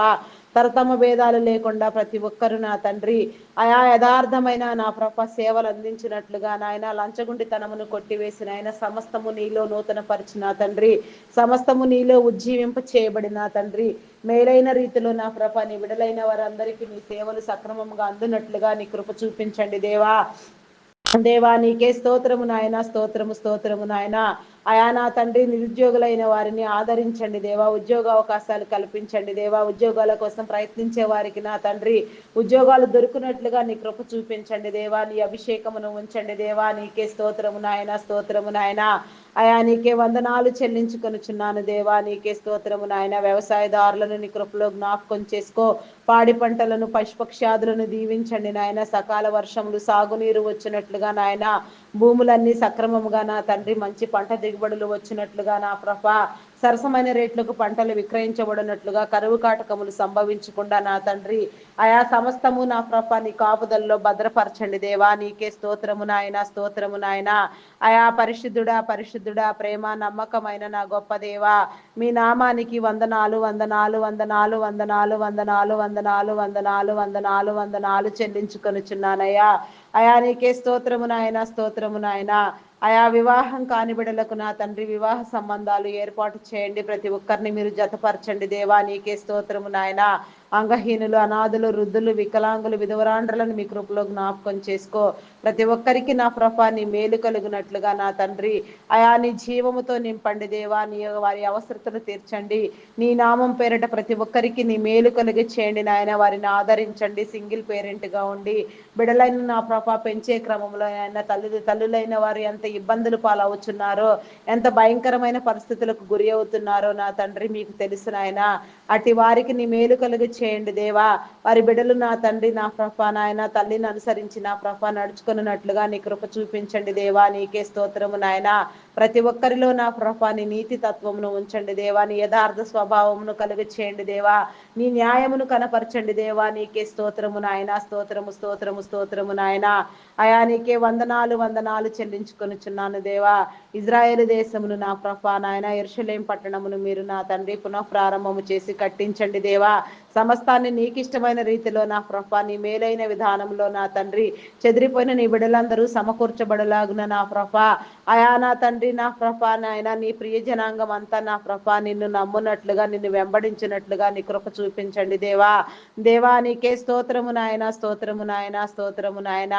తరతమ భేదాలు లేకుండా ప్రతి ఒక్కరు నా తండ్రి ఆయా యథార్థమైన నా ప్రభ సేవలు అందించినట్లుగా నాయన లంచగుండితనమును కొట్టివేసిన ఆయన సమస్తము నీలో నూతన పరిచిన తండ్రి, సమస్తము నీలో ఉజ్జీవింప చేయబడిన తండ్రి మేలైన రీతిలో నా ప్రభ నీ విడలైన వారందరికీ నీ సేవలు సక్రమంగా అందునట్లుగా నీ కృప చూపించండి దేవా. దేవా నీకే స్తోత్రము నాయన. స్తోత్రము స్తోత్రము నాయన. అయా నా తండ్రి నిరుద్యోగులైన వారిని ఆదరించండి దేవా, ఉద్యోగ అవకాశాలు కల్పించండి దేవా, ఉద్యోగాల కోసం ప్రయత్నించే వారికి నా తండ్రి ఉద్యోగాలు దొరికినట్లుగా నీ కృప చూపించండి దేవా, నీ అభిషేకమును ఉంచండి దేవా, నీకే స్తోత్రము నాయన. స్తోత్రము నాయన. అయా నీకే వందనాలు చెల్లించుకొనుచున్నాను దేవా, నీకే స్తోత్రము నాయన. వ్యవసాయదారులను నీ కృపలో జ్ఞాపకం చేసుకో, పాడి పంటలను పశుపక్ష్యాదులను దీవించండి నాయన. సకాల వర్షములు సాగునీరు వచ్చినట్లుగా నాయన, భూములన్నీ సక్రమముగా నా తండ్రి మంచి పంట దిగుబడులు వచ్చినట్లుగా నా ప్రభ సరసమైన రేట్లకు పంటలు విక్రయించబడినట్లుగా కరువు కాటకములు సంభవించకుండా నా తండ్రి ఆయా సమస్తము నా ప్రభ నీ కాపుదల్లో భద్రపరచండి దేవా, నీకే స్తోత్రము నాయన. స్తోత్రము నాయన. ఆయా పరిశుద్ధుడా పరిశుద్ధుడా ప్రేమ నమ్మకమైన నా గొప్ప దేవా మీ నామానికి వందనాలు వందనాలు వందనాలు వందనాలు వందనాలు వందనాలు వందనాలు వందనాలు వందనాలు చెల్లించుకొనుచున్నానయ్యా. అయా నీకే స్తోత్రము నాయన. స్తోత్రము నాయన. ఆయా వివాహం కాని బిడలకు నా తండ్రి వివాహ సంబంధాలు ఏర్పాటు చేయండి, ప్రతి ఒక్కరిని మీరు జతపరచండి దేవా, నీకే స్తోత్రము నాయన. అంగహీనులు, అనాథులు, వృద్ధులు, వికలాంగులు, విధవరాండ్రులను మీ కృపలో జ్ఞాపకం చేసుకో, ప్రతి ఒక్కరికి నా ప్రభ నీ మేలు కలుగునట్లుగా నా తండ్రి అయా నీ జీవముతో నింపండి దేవా, నీ వారి అవసరతలు తీర్చండి, నీ నామం పేరిట ప్రతి ఒక్కరికి నీ మేలు కలిగి చేయండి నాయన. వారిని ఆదరించండి, సింగిల్ పేరెంట్గా ఉండి బిడలైన నా ప్రభ పెంచే క్రమంలో ఆయన తల్లులైన వారు ఎంత ఇబ్బందులు పాలవుతున్నారో, ఎంత భయంకరమైన పరిస్థితులకు గురి అవుతున్నారో నా తండ్రి మీకు తెలుసు నాయన. అటు వారికి నీ మేలు కలుగు చేయండి దేవా. వారి బిడలు నా తండ్రి నా ప్రభ నాయన తల్లిని అనుసరించి నా ప్రభ నడుచుకున్నట్లుగా నీ కృప చూపించండి దేవా, నీకే స్తోత్రము నాయన. ప్రతి ఒక్కరిలో నా ప్రభ నీ నీతి తత్వమును ఉంచండి దేవా, నీ యథార్థ స్వభావమును కలుగు చేయండి దేవా, నీ న్యాయమును కనపరచండి దేవా, నీకే స్తోత్రము నాయన. స్తోత్రము స్తోత్రము స్తోత్రము నాయన. అయా నీకే వందనాలు వందనాలు చెల్లించుకొనుచున్నాను దేవా. ఇజ్రాయేల్ దేశమును నా ప్రభ నాయన యెరూషలేము పట్టణమును మీరు నా తండ్రి పునః ప్రారంభము చేసి కట్టించండి దేవా. సమస్తాన్ని నీకు ఇష్టమైన రీతిలో నా ప్రభ నీ మేలైన విధానంలో నా తండ్రి చెదిరిపోయిన నీ బిడలందరూ సమకూర్చబడలాగున నా ప్రభ అయా నా తండ్రి నా ప్రభ నాయన నీ ప్రియ జనాంగం అంతా నా ప్రభ నిన్ను నమ్మునట్లుగా నిన్ను వెంబడించినట్లుగా నీ కృప చూపించండి దేవా. దేవా నీకే స్తోత్రము నాయన. స్తోత్రము నాయన. స్తోత్రము నాయన.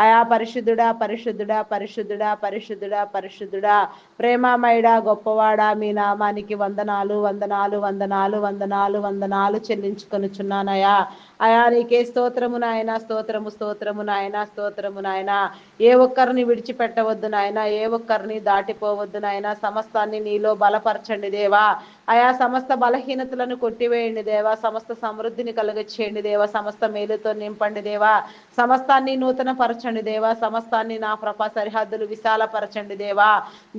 అయా పరిశుద్ధుడా పరిశుద్ధుడా పరిశుద్ధుడా పరిశుద్ధుడా పరిశుద్ధుడా ప్రేమమయుడా గొప్పవాడా మీ నామానికి వందనాలు వందనాలు వందనాలు వందనాలు వందనాలు చెల్లించుకొనుచున్నానయా. అయా నీకే స్తోత్రము నాయన, స్తోత్రము స్తోత్రము నాయన, స్తోత్రము నాయన. ఏ ఒక్కరిని విడిచిపెట్టవద్దు నాయన, ఏ ఒక్కరిని దాటిపోవద్దు నాయన. సమస్తాన్ని నీలో బలపరచండి దేవా. అయా సమస్త బలహీనతలను కొట్టివేయండి దేవా, సమస్త సమృద్ధిని కలుగచేయండి దేవా, సమస్త మేలుతో నింపండి దేవా, సమస్తాన్ని నూతన పరచండి దేవా, సమస్తాన్ని నా ప్రభ సరిహద్దులు విశాలపరచండి దేవా.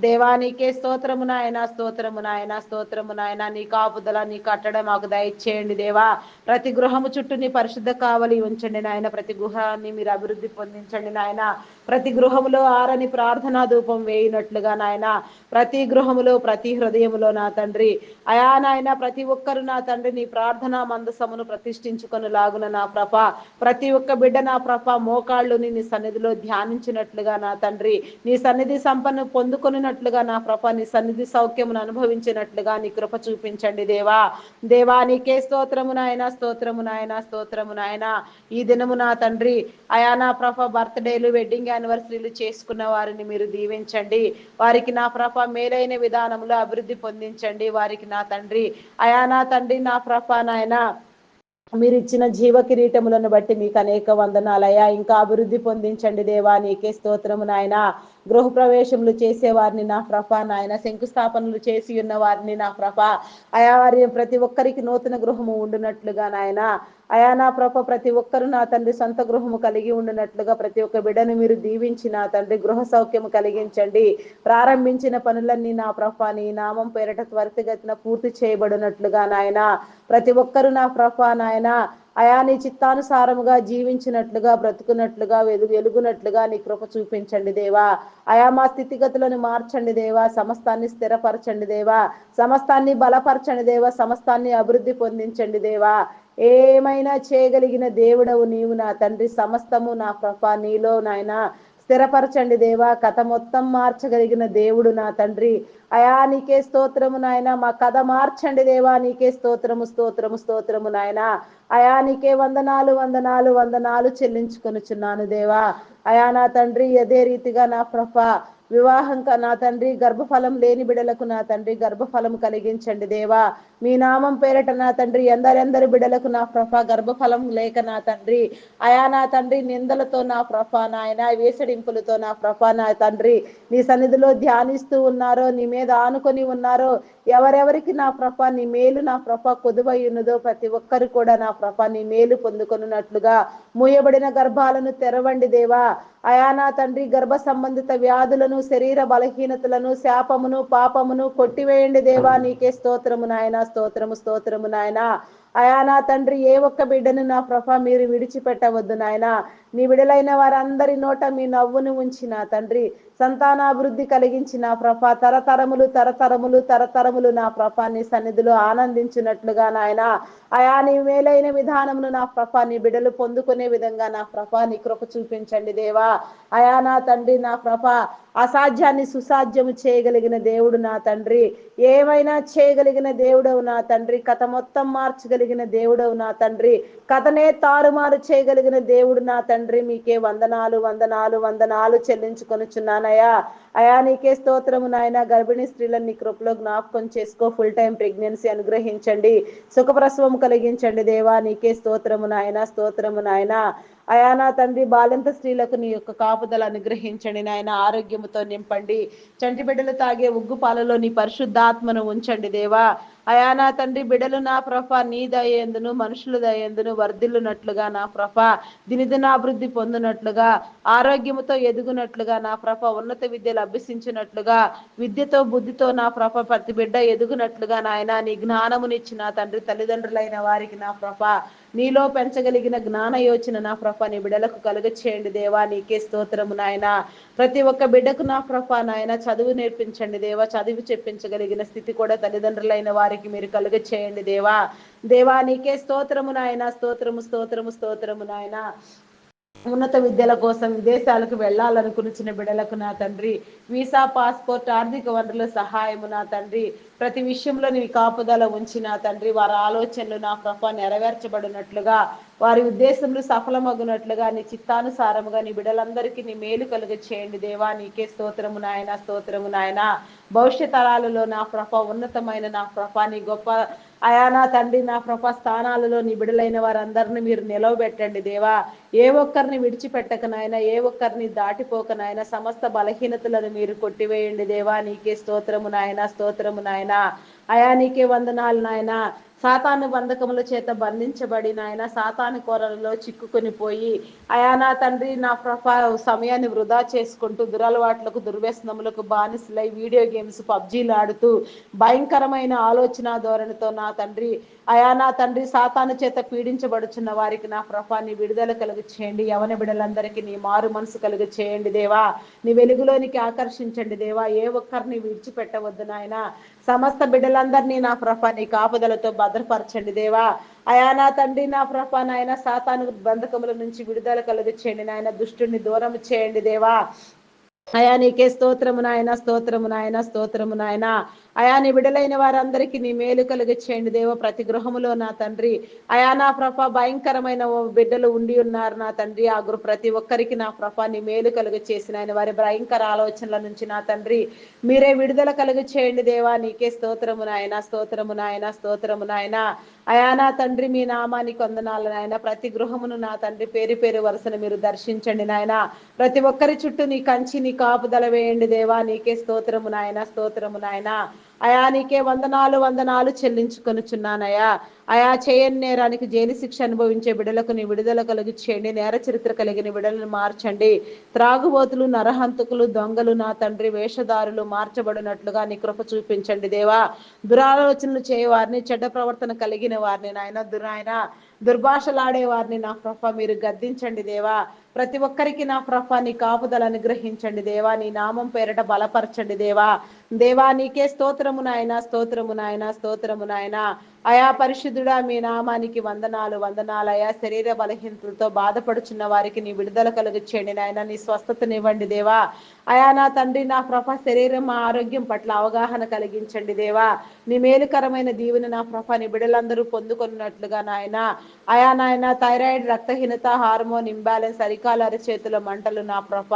దేవా నీకే స్తోత్రము నాయన, స్తోత్రము నాయన, స్తోత్రము నాయన. నీ కాపుదల నీ కట్టడం మాకు దయచేయండి దేవా. ప్రతి గృహము చుట్టూ నీ పరిశుద్ధ కావలి ఉంచండి నాయన, ప్రతి గృహాన్ని మీరు అభివృద్ధి పొందించండి నాయన. ప్రతి గృహములో ఆరని ప్రార్థనా ధూపం వేయినట్లుగా నాయన, ప్రతి గృహములో ప్రతి హృదయములో నా తండ్రి అయా నాయన ప్రతి ఒక్కరు నా తండ్రి నీ ప్రార్థనా మందసమును ప్రతిష్ఠించుకొని లాగున నా ప్రభ, ప్రతి ఒక్క బిడ్డ నా ప్రభ మోకాళ్ళుని నీ సన్నిధిలో ధ్యానించినట్లుగా నా తండ్రి, నీ సన్నిధి సంపన్న పొందుకొనినట్లుగా నా ప్రభ, నీ సన్నిధి సౌఖ్యమును అనుభవించినట్లుగా నీ కృప చూపించండి దేవా. దేవా నీకే స్తోత్రము నాయన, స్తోత్రము నాయన, స్తోత్రము నాయన. ఈ దినము నా తండ్రి అయా నా ప్రభ బర్త్డేలు వెడ్డింగ్ యానివర్సరీలు చేసుకున్న వారిని మీరు దీవించండి. వారికి నా ప్రభ మేలైన విధానంలో అభివృద్ధి పొందించండి. వారికి నా తండ్రి అయా నా తండ్రి నా ప్రభ నాయన మీరు ఇచ్చిన జీవ కిరీటములను బట్టి మీకు అనేక వందనాలయ్యా. ఇంకా అభివృద్ధి పొందించండి దేవా నీకే స్తోత్రము నాయన. గృహ ప్రవేశములు చేసే వారిని నా ప్రభ నాయన, శంకుస్థాపనలు చేసి ఉన్న వారిని నా ప్రభ అయా, వారి ప్రతి ఒక్కరికి నూతన గృహము ఉండునట్లుగా నాయన అయా నా ప్రభ, ప్రతి ఒక్కరు నా తండ్రి సొంత గృహము కలిగి ఉండినట్లుగా ప్రతి ఒక్క బిడ్డను మీరు దీవించి నా తండ్రి గృహ సౌఖ్యము కలిగించండి. ప్రారంభించిన పనులన్నీ నా ప్రభ నీ నామం పేరట త్వరితగతిన పూర్తి చేయబడినట్లుగా నాయన, ప్రతి ఒక్కరు నా ప్రభ నాయన అయా నీ చిత్తానుసారముగా జీవించినట్లుగా బ్రతుకున్నట్లుగా వెలుగునట్లుగా నీ కృప చూపించండి దేవా. అయా మా స్థితిగతులను మార్చండి దేవా, సమస్తాన్ని స్థిరపరచండి దేవా, సమస్తాన్ని బలపరచండి దేవా, సమస్తాన్ని అభివృద్ధి పొందించండి దేవా. ఏమైనా చేయగలిగిన దేవుడవు నీవు నా తండ్రి, సమస్తము నా ప్రభ నీలో నాయన స్థిరపరచండి దేవా. కథ మొత్తం మార్చగలిగిన దేవుడు నా తండ్రి అయా నీకే స్తోత్రము నాయన. మా కథ మార్చండి దేవా, నీకే స్తోత్రము స్తోత్రము స్తోత్రము నాయన. అయా నీకే వందనాలు వందనాలు వందనాలు చెల్లించుకొనుచున్నాను దేవా. అయా నా తండ్రి అదే రీతిగా నా ప్రభ వివాహం నా తండ్రి గర్భఫలం లేని బిడలకు నా తండ్రి గర్భఫలం కలిగించండి దేవా. మీ నామం పేరట నా తండ్రి ఎందరెందరి బిడలకు నా ప్రభ గర్భఫలం లేక నా తండ్రి అయా నా తండ్రి నిందలతో నా ప్రభ నాయన వేసడింపులతో నా ప్రభ నా తండ్రి నీ సన్నిధిలో ధ్యానిస్తూ ఉన్నారో, నీ మీద ఆనుకొని ఉన్నారో, ఎవరెవరికి నా ప్రభ నీ మేలు నా ప్రభ కొదువై ఉన్నదో ప్రతి ఒక్కరు కూడా నా ప్రభ నీ మేలు పొందుకొనున్నట్లుగా మూయబడిన గర్భాలను తెరవండి దేవా. అయా నా తండ్రి గర్భ సంబంధిత వ్యాధులను, శరీర బలహీనతలను, శాపమును పాపమును కొట్టివేయండి దేవా. నీకే స్తోత్రము నాయన, స్తోత్రము స్తోత్రము నాయన. అయా నా తండ్రి ఏ ఒక్క బిడ్డను నా ప్రభ మీరు విడిచిపెట్టవద్దు నాయన. నీ బిడలైన వారందరి నోట మీ నవ్వును ఉంచి నా తండ్రి సంతానాభివృద్ధి కలిగించి నా ప్రభ తరతరములు తరతరములు తరతరములు నా ప్రభ నీ సన్నిధిలో ఆనందించినట్లుగా నాయన అయా నీ మేలైన విధానమును నా ప్రభ నీ బిడలు పొందుకునే విధంగా నా ప్రభ నీ కృప చూపించండి దేవా. అయా నా తండ్రి నా ప్రభ అసాధ్యాన్ని సుసాధ్యము చేయగలిగిన దేవుడు నా తండ్రి, ఏమైనా చేయగలిగిన దేవుడవు నా తండ్రి, కథ మొత్తం మార్చగలిగిన దేవుడవు నా తండ్రి, కథనే తారుమారు చేయగలిగిన దేవుడు నా తండ్రి. మీకే వందనాలు వందనాలు వందనాలు చెల్లించుకొనుచున్నానయ్యా. అయా నీకే స్తోత్రము నాయన. గర్భిణీ స్త్రీలను నీ కృపలో జ్ఞాపకం చేసుకో. ఫుల్ టైం ప్రెగ్నెన్సీ అనుగ్రహించండి, సుఖప్రసవం కలిగించండి దేవా. నీకే స్తోత్రము నాయన, స్తోత్రము నాయన. అయా నా తండ్రి బాలింత స్త్రీలకు నీ యొక్క కాపుదల అనుగ్రహించండి నాయన. ఆరోగ్యముతో నింపండి. చంటి బిడ్డలు తాగే ఉగ్గు పాలలో నీ పరిశుద్ధాత్మను ఉంచండి దేవా. అయా నా తండ్రి బిడలు నా ప్రభ నీ దయందును మనుషుల దయందును వర్ధిల్లునట్లుగా నా ప్రభ దినదినాభివృద్ధి పొందినట్లుగా, ఆరోగ్యముతో ఎదుగునట్లుగా నా ప్రభ ఉన్నత విద్యలు అభ్యసించినట్లుగా, విద్యతో బుద్ధితో నా ప్రభ ప్రతి బిడ్డ ఎదుగునట్లుగా నాయన నీ జ్ఞానమునిచ్చిన తండ్రి తల్లిదండ్రులైన వారికి నా ప్రభ నీలో పెంచగలిగిన జ్ఞాన యోచన నా ప్రభ నీ బిడలకు కలుగ చేయండి దేవా. నీకే స్తోత్రము నాయన. ప్రతి ఒక్క బిడ్డకు నా ప్రభ నాయన చదువు నేర్పించండి దేవా. చదువు చెప్పించగలిగిన స్థితి కూడా తల్లిదండ్రులైన వారికి మీరు కలుగ చేయండి దేవా. దేవా నీకే స్తోత్రము నాయన, స్తోత్రము స్తోత్రము స్తోత్రము నాయన. ఉన్నత విద్యల కోసం విదేశాలకు వెళ్లాలనుకునిచిన బిడలకు నా తండ్రి వీసా, పాస్పోర్ట్, ఆర్థిక వనరుల సహాయము నా తండ్రి ప్రతి విషయంలో నీ కాపుదల ఉంచి నా తండ్రి వారి ఆలోచనలు నా ప్రభ నెరవేర్చబడినట్లుగా వారి ఉద్దేశములు సఫలమగునట్లుగా నీ చిత్తానుసారముగా నీ బిడ్డలందరికీ నీ మేలు కలుగ చేయండి దేవా. నీకే స్తోత్రము నాయన, స్తోత్రము నాయన. భవిష్యత్ తరాలలో నా ప్రభ ఉన్నతమైన నా ప్రభ నీ గొప్ప అయా నా తండ్రి నా ప్రభ స్థానాలలో నీ బిడలైన వారందరిని మీరు నిలవబెట్టండి దేవా. ఏ ఒక్కరిని విడిచిపెట్టక నాయన, ఏ ఒక్కరిని దాటిపోక నాయన, సమస్త బలహీనతలను మీరు కొట్టివేయండి దేవా. నీకే స్తోత్రము నాయన, స్తోత్రము నాయన. అయా నీకే వందనాలు నాయన. సాతాను బంధకముల చేత బంధించబడి నాయన, సాతాను కొరలలో చిక్కుకొని పోయి అయా నా తండ్రి నా ప్రభ సమయాన్ని వృధా చేసుకుంటూ దురలవాట్లకు దుర్వ్యసనములకు బానిసలై వీడియో గేమ్స్ పబ్జీలు ఆడుతూ భయంకరమైన ఆలోచన ధోరణితో నా తండ్రి అయా నా తండ్రి సాతాను చేత పీడించబడుచున్న వారికి నా ప్రభ నీ విడుదల కలుగు చేయండి. యవన బిడ్డలందరికీ నీ మారు మనసు కలుగు చేయండి దేవా. నీ వెలుగులోనికి ఆకర్షించండి దేవా. ఏ ఒక్కరిని విడిచిపెట్టవద్దు నాయన. సమస్త బిడ్డలందరినీ నా ప్రభ నీ కాపుదలతో భద్రపరచండి దేవా. అయా నా తండ్రి నా ప్రభ నాయన సాతాను బంధకముల నుంచి విడుదల కలుగు చేయండి నాయన. దుష్టుని దూరం చేయండి దేవా. అయా నీకే స్తోత్రము నాయన, స్తోత్రము నాయన, స్తోత్రము నాయన. అయా నీ బిడలైన వారందరికీ నీ మేలు కలుగ చేయండి దేవ. ప్రతి గృహములో నా తండ్రి అయా నా ప్రభ భయంకరమైన బిడ్డలు ఉండి ఉన్నారు నా తండ్రి. ఆ ప్రతి ఒక్కరికి నా ప్రభ నీ మేలు కలుగ చేసిన ఆయన వారి భయంకర ఆలోచనల నుంచి నా తండ్రి మీరే విడుదల కలుగ చేయండి దేవా. నీకే స్తోత్రము నాయన, స్తోత్రము నాయన, స్తోత్రము నాయన. అయా నా తండ్రి మీ నామానికి వందనాలు నాయన. ప్రతి గృహమును నా తండ్రి పేరు పేరు వరుసను మీరు దర్శించండి నాయన. ప్రతి ఒక్కరి చుట్టూ నీ కంచి నీ కాపుదల వేయండి దేవా. నీకే స్తోత్రము నాయన, స్తోత్రము నాయన. అయా నీకే వందనాలు వందనాలు చెల్లించుకొనుచున్నానయా. అయా చేయని నేరానికి జైలు శిక్ష అనుభవించే బిడలకు నీ విడుదల కలుగు చేయండి. నేర చరిత్ర కలిగిన బిడలను మార్చండి. త్రాగుబోతులు, నరహంతకులు, దొంగలు నా తండ్రి వేషధారులు మార్చబడినట్లుగా నీ కృప చూపించండి దేవా. దురాలోచనలు చేయవారిని, చెడ్డ ప్రవర్తన కలిగిన వారిని నాయన దుర్భాషలాడే వారిని నా ప్రభ మీరు గద్దించండి దేవా. ప్రతి ఒక్కరికి నా ప్రభ నీ కాపుదల అనుగ్రహించండి దేవా. నీ నామం పేరట బలపరచండి దేవా. దేవా నీకే స్తోత్రము నాయన, స్తోత్రము నాయన, స్తోత్రము నాయన. అయా పరిశుద్ధుడా మీ నామానికి వందనాలు వందనాలు. అయా శరీర బలహీనతలతో బాధపడుచున్న వారికి నీ విడుదల కలుగు చేయండి నాయన. నీ స్వస్థతనివ్వండి దేవా. అయా నా తండ్రి నా ప్రభ శరీరం ఆరోగ్యం పట్ల అవగాహన కలిగించండి దేవా. నీ మేలుకరమైన దీవెన నా ప్రభ నీ బిడలందరూ పొందుకున్నట్లుగా నాయన. అయా నాయన థైరాయిడ్, రక్తహీనత, హార్మోన్ ఇంబ్యాలెన్స్, అరికాలు అరిచేతుల మంటలు నా ప్రభ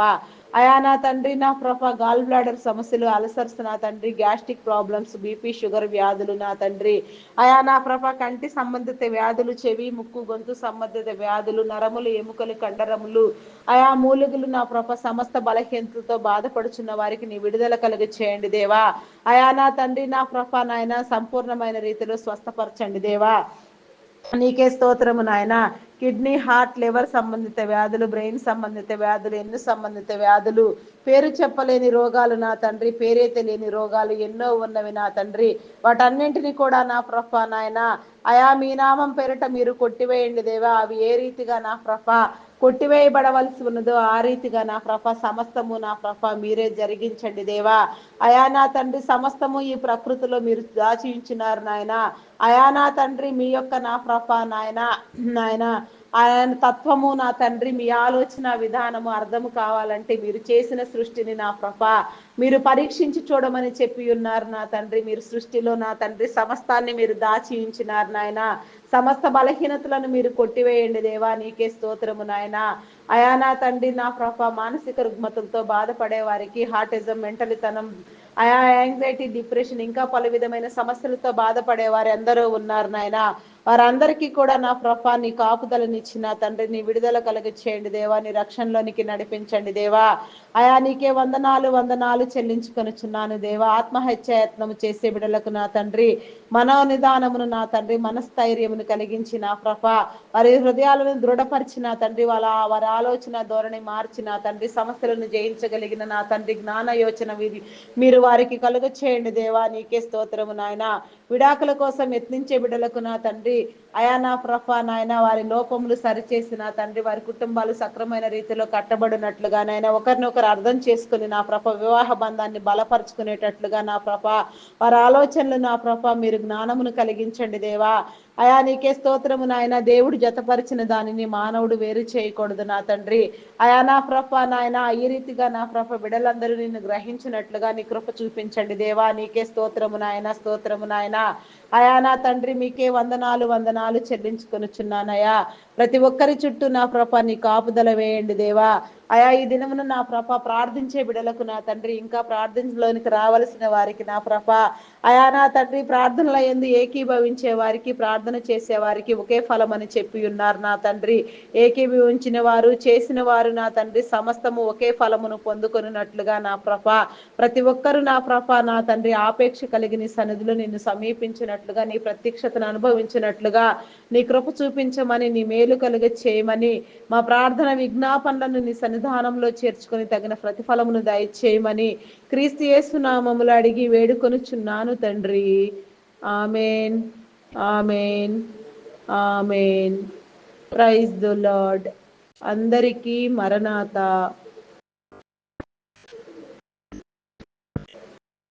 అయా నా తండ్రి నా ప్రభ గాల్ బ్లాడర్ సమస్యలు, అల్సర్స్ నా తండ్రి, గ్యాస్ట్రిక్ ప్రాబ్లమ్స్, బీపీ షుగర్ వ్యాధులు నా తండ్రి అయా నా ప్రభ కంటి సంబంధిత వ్యాధులు, చెవి ముక్కు గొంతు సంబంధిత వ్యాధులు, నరములు ఎముకలు కండరములు అయా మూలుగులు నా ప్రభ సమస్త బలహీనతలతో బాధపడుచున్న వారికి నీ విడుదల కలుగు చేయండి దేవా. అయా నా తండ్రి నా ప్రభ నాయన సంపూర్ణమైన రీతిలో స్వస్థపరచండి దేవా. నీకే స్తోత్రము నాయన. కిడ్నీ, హార్ట్, లివర్ సంబంధిత వ్యాధులు, బ్రెయిన్ సంబంధిత వ్యాధులు, ఎన్ను సంబంధిత వ్యాధులు, పేరు చెప్పలేని రోగాలు నా తండ్రి, పేరే తెలియని రోగాలు ఎన్నో ఉన్నవి నా తండ్రి. వాటన్నింటినీ కూడా నా ప్రభ నాయన అయా మీ నామం పేరిట మీరు కొట్టివేయండి దేవా. అవి ఏ రీతిగా నా ప్రభ కొట్టివేయబడవలసి ఉన్నదో ఆ రీతిగా నా ప్రభ సమస్తము నా ప్రభ మీరే జరిగించండి దేవా. అయా నా తండ్రి సమస్తము ఈ ప్రకృతిలో మీరు దాచి ఉంచినారు నాయన. అయా నా తండ్రి మీ యొక్క నా ప్రభ నాయన ఆయన తత్వము నా తండ్రి మీ ఆలోచన విధానము అర్థము కావాలంటే మీరు చేసిన సృష్టిని నా ప్రభ మీరు పరీక్షించి చూడమని చెప్పి ఉన్నారు నా తండ్రి. మీరు సృష్టిలో నా తండ్రి సమస్తాన్ని మీరు దాచి ఉంచినారు నాయన. సమస్త బలహీనతలను మీరు కొట్టివేయండి దేవా. నీకే స్తోత్రము నాయన. అయా నా తండ్రి నా ప్రభ మానసిక రుగ్మతలతో బాధపడే వారికి హార్టిజం, మెంటలితనం, అయా యాంగ్జైటీ, డిప్రెషన్ ఇంకా పలు విధమైన సమస్యలతో బాధపడే వారు ఎందరో ఉన్నారు నాయన. వారందరికీ కూడా నా ప్రభ నీ కాపుదలనిచ్చిన తండ్రి నీ విడుదల కలుగ చేయండి దేవా. నీ రక్షణలోనికి నడిపించండి దేవా. అయా నీకే వందనాలు వందనాలు చెల్లించుకొనుచున్నాను దేవా. ఆత్మహత్యాయత్నము చేసే బిడలకు నా తండ్రి మనోనిదానమును నా తండ్రి మనస్థైర్యమును కలిగించి నా ప్రభ వారి హృదయాలను దృఢపరిచిన తండ్రి వారి ఆలోచన ధోరణి మార్చిన తండ్రి సమస్యలను జయించగలిగిన నా తండ్రి జ్ఞాన యోచన మీరు వారికి కలుగ చేయండి దేవా. నీకే స్తోత్రము నాయన. విడాకుల కోసం యత్నించే బిడ్డలకు నా తండ్రి అయా నా ప్రభ నాయన వారి లోపములు సరిచేసి నా తండ్రి వారి కుటుంబాలు సక్రమైన రీతిలో కట్టబడినట్లుగా నాయన ఒకరినొకరు అర్థం చేసుకుని నా ప్రభ వివాహ బంధాన్ని బలపరుచుకునేటట్లుగా నా ప్రభ వారి ఆలోచనలు నా ప్రభ మీరు జ్ఞానమును కలిగించండి దేవా. అయా నీకే స్తోత్రము నాయన. దేవుడు జతపరిచిన దానిని మానవుడు వేరు చేయకూడదు నా తండ్రి. అయా నా ప్రభ నాయన ఈ రీతిగా నా ప్రభ బిడలందరూ నిన్ను గ్రహించినట్లుగా నీ కృప చూపించండి దేవా. నీకే స్తోత్రము నాయన, స్తోత్రము నాయన. అయా నా తండ్రి మీకే వందనాలు వందనాలు చెల్లించుకొనుచున్నానయ్యా. ప్రతి ఒక్కరి చుట్టూ నా ప్రభ నీ కాపుదల వేయండి దేవా. అయా ఈ దినమున నా ప్రభ ప్రార్థించే బిడలకు నా తండ్రి, ఇంకా ప్రార్థనలోనికి రావలసిన వారికి నా ప్రభ, అయా నా తండ్రి ప్రార్థనల యందు ఏకీభవించే వారికి, ప్రార్థన చేసే వారికి ఒకే ఫలం అని చెప్పి ఉన్నారు నా తండ్రి. ఏకీభవించిన వారు, చేసిన వారు నా తండ్రి సమస్తము ఒకే ఫలమును పొందుకొనున్నట్లుగా నా ప్రభ, ప్రతి ఒక్కరు నా ప్రభ నా తండ్రి ఆపేక్ష కలిగి నీ సన్నిధిలో నిన్ను సమీపించినట్లుగా, నీ ప్రత్యక్షతను అనుభవించినట్లుగా నీ కృప చూపించమని, నీ మేలు కలుగ చేయమని, మా ప్రార్థన విజ్ఞాపనలను నీ సన్నిధానంలో చేర్చుకొని తగిన ప్రతిఫలమును దయచేయమని క్రీస్తు యేసు నామములు అడిగి వేడుకొనుచున్నాను తండ్రి. Amen, amen, amen. Praise the lord. అందరికీ మరణాత.